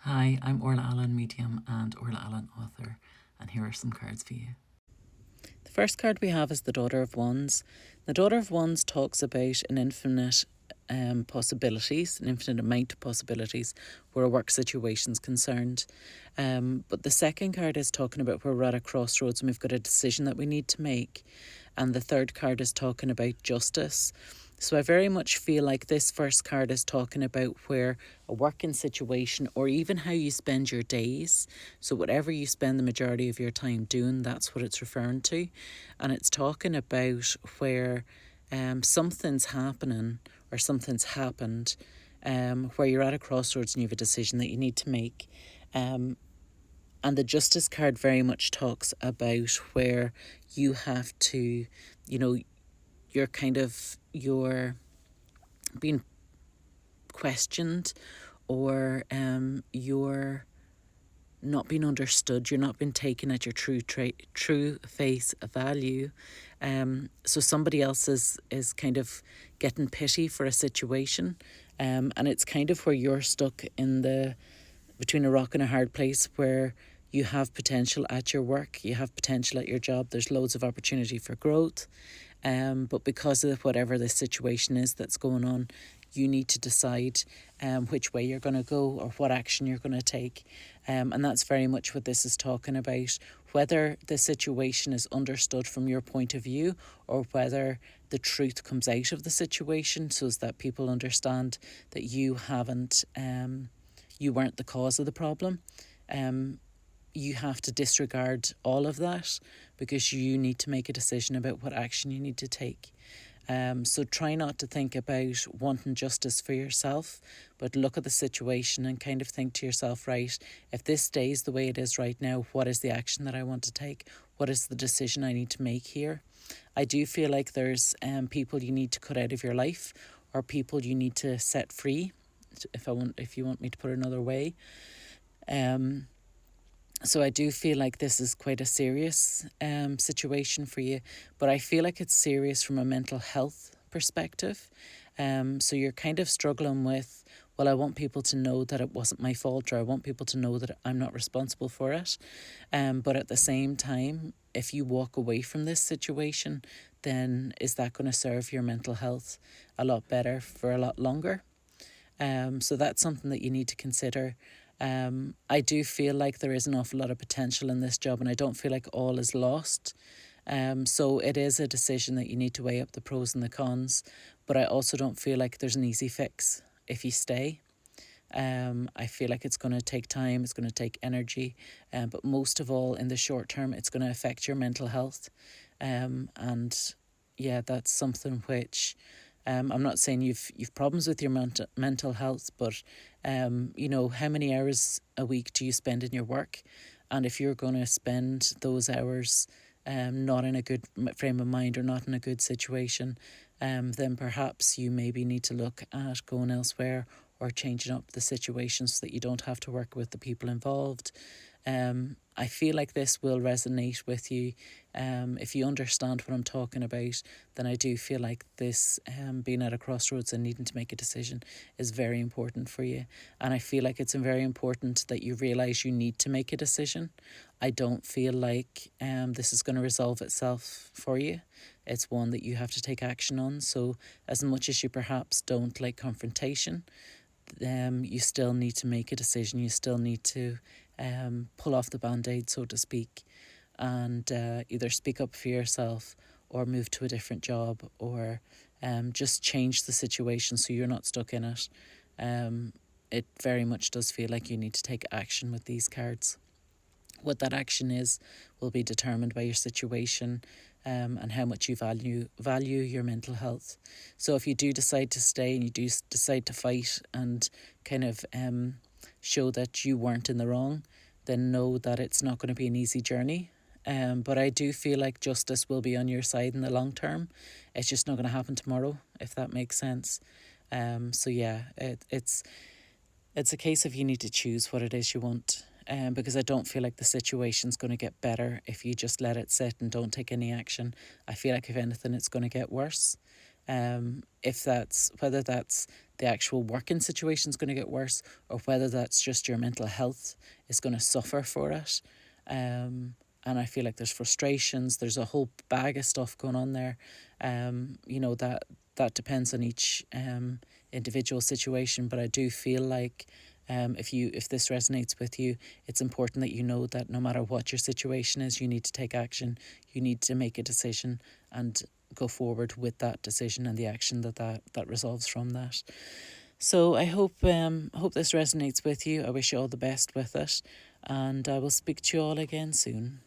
Hi, I'm Orla Allen, medium, and Orla Allen, author, and here are some cards for you. The first card we have is the Daughter of Wands. The Daughter of Wands talks about an infinite possibilities, an infinite amount of possibilities where a work situation is concerned. But the second card is talking about where we're at a crossroads and we've got a decision that we need to make. And the third card is talking about justice. So I very much feel like this first card is talking about where a working situation or even how you spend your days. So whatever you spend the majority of your time doing, that's what it's referring to. And it's talking about where something's happening or something's happened, where you're at a crossroads and you have a decision that you need to make. And the Justice card very much talks about where you have to, you're being questioned, or you're not being understood, you're not being taken at your true face value. So somebody else is kind of getting pity for a situation, and it's kind of where you're stuck between a rock and a hard place, where you have potential at your work, you have potential at your job, there's loads of opportunity for growth. But because of whatever the situation is that's going on, you need to decide which way you're going to go or what action you're going to take. And that's very much what this is talking about, whether the situation is understood from your point of view or whether the truth comes out of the situation so that people understand that you weren't the cause of the problem. You have to disregard all of that because you need to make a decision about what action you need to take. So try not to think about wanting justice for yourself, but look at the situation and kind of think to yourself, right, if this stays the way it is right now, what is the action that I want to take? What is the decision I need to make here? I do feel like there's people you need to cut out of your life or people you need to set free, if you want me to put it another way. So I do feel like this is quite a serious situation for you, but I feel like it's serious from a mental health perspective. So you're kind of struggling with, well, I want people to know that it wasn't my fault, or I want people to know that I'm not responsible for it. But at the same time, if you walk away from this situation, then is that going to serve your mental health a lot better for a lot longer? So that's something that you need to consider. I do feel like there is an awful lot of potential in this job, and I don't feel like all is lost. So it is a decision that you need to weigh up the pros and the cons, but I also don't feel like there's an easy fix if you stay. I feel like it's going to take time, it's going to take energy, but most of all, in the short term, it's going to affect your mental health. And yeah, that's something which I'm not saying you've problems with your mental health, but how many hours a week do you spend in your work? And if you're going to spend those hours not in a good frame of mind or not in a good situation, then perhaps you maybe need to look at going elsewhere or changing up the situation so that you don't have to work with the people involved. I feel like this will resonate with you. If you understand what I'm talking about, then I do feel like this being at a crossroads and needing to make a decision is very important for you. And I feel like it's very important that you realise you need to make a decision. I don't feel like this is going to resolve itself for you. It's one that you have to take action on. So as much as you perhaps don't like confrontation, you still need to make a decision. You still need to pull off the band-aid, so to speak, and either speak up for yourself or move to a different job, or just change the situation so you're not stuck in it. It very much does feel like you need to take action with these cards. What that action is will be determined by your situation, and how much you value your mental health. So if you do decide to stay and you do decide to fight and kind of show that you weren't in the wrong, then know that it's not going to be an easy journey. But I do feel like justice will be on your side in the long term. It's just not going to happen tomorrow, if that makes sense. So yeah, it's a case of you need to choose what it is you want. Because I don't feel like the situation's going to get better if you just let it sit and don't take any action. I feel like if anything, it's going to get worse. If that's whether that's the actual working situation is going to get worse, or whether that's just your mental health is going to suffer for it. And I feel like there's frustrations, there's a whole bag of stuff going on there. That depends on each individual situation, but I do feel like if this resonates with you, it's important that you know that no matter what your situation is, you need to take action. You need to make a decision and go forward with that decision and the action that resolves from that. So I hope this resonates with you. I wish you all the best with it, and I will speak to you all again soon.